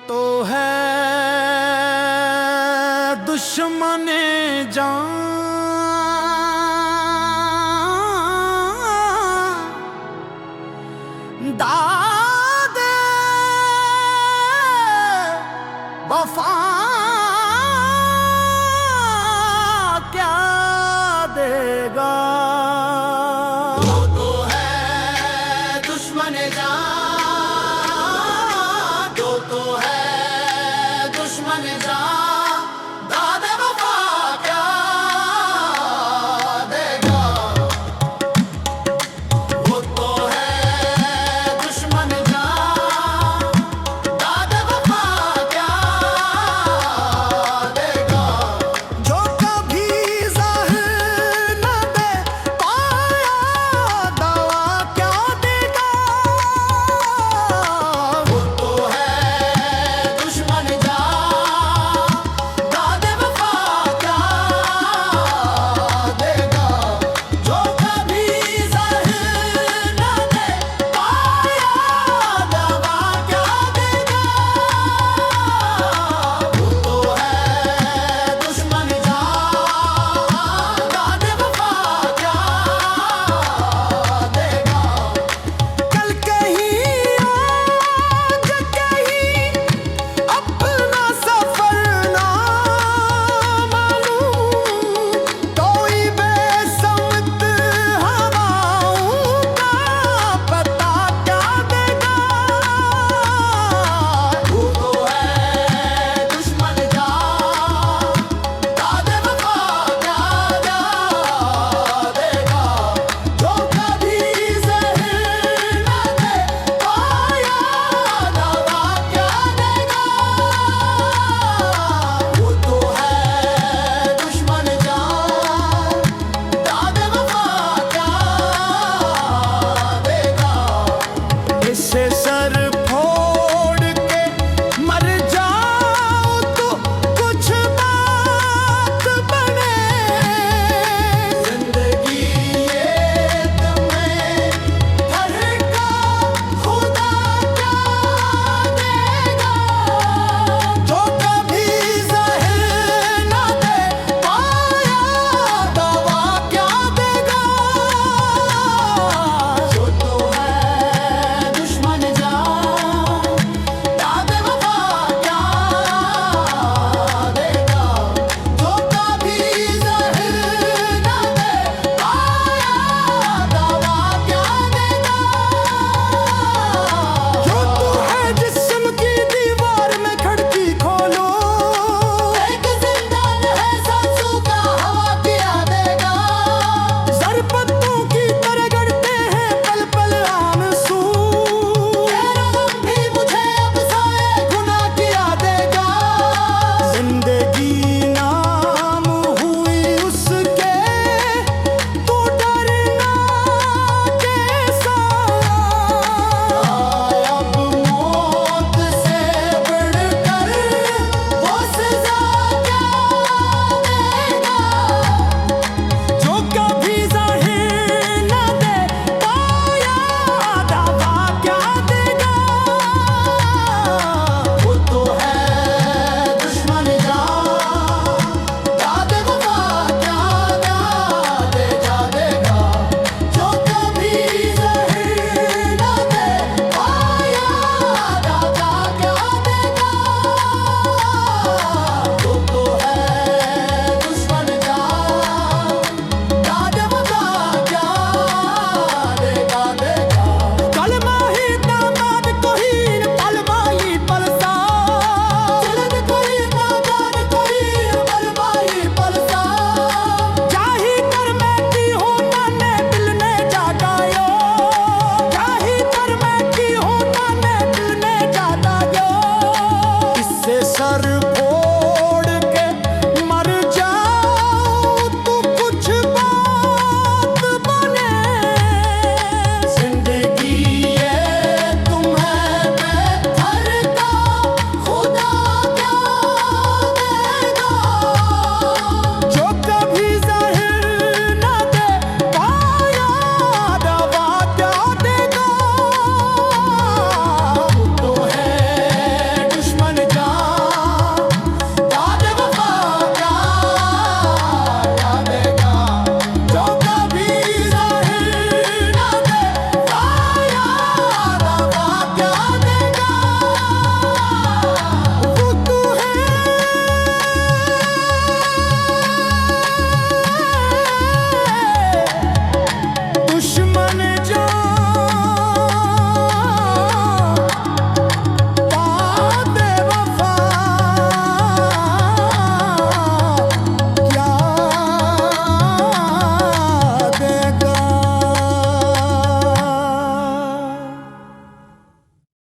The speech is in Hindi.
तो है दुश्मन जान, दादे वफा क्या देगा। तो है दुश्मन जान, तो है दुश्मन जान, दादे वफा क्या देगा। वो तो है दुश्मन जान, दादे वफा क्या देगा। जो कभी ज़ाहिर न दे पाया दवा क्या देगा। वो तो है दुश्मन जान, दादे वफा क्या देगा। जो कभी ज़ाहिर न दे पाया दवा क्या देगा। वो तो है दुश्मन जान, दादे वफा क्या देगा। कल कहीं आज कहीं अपना सफर ना मालूम, कोई बेसमत हवाओं का पता क्या देगा। वो तो है दुश्मन जान, दादे वफा क्या देगा। जो कभी ज़हर न दे पाया दवा क्या देगा। वो तो है दुश्मन जान, दादे वफा क्या देगा। इसे सर फोड़ के मर जाओ तो कुछ बात बने। जिंदगी ये तुम्हें धड़का खुदा क्या देगा। जो कभी ज़ाहिर न दे पाया दवा क्या देगा। जो तो है दुश्मन जान, दादे वफा क्या देगा। जो कभी ज़हर न दे पाया दवा क्या देगा। जो तू है जिस्म की दीवार में खिड़की खोलो, एक जिंदान है सांसों का हवा क्या देगा। ज़रपत्तों की तरह गढ़ते हैं पल पल आंसू, तेरा गम भी मुझे अब साए गुनाह किया देगा। जिंदगी नाम हुई उसके, तू डरना कैसा। अब मौत से बढ़कर वो सजा क्या देगा। जो कभी ज़ाहिर न दे पाया दवा क्या देगा। वो तो है दुश्मन जान, दादे वफा क्या देगा। जो कभी ज़हर न दे पाया दवा क्या देगा। वो तो है दुश्मन जान, दादे वफा क्या देगा। कलमा ही दामाद को हीन पलवाई पलसा, चलन कोई नादान कोई बलवाई पलसा। जाही कर मैं की हो ताने दिल ने जागायो, जाही कर मैं की हो ताने दिल ने जागायो। इससे सर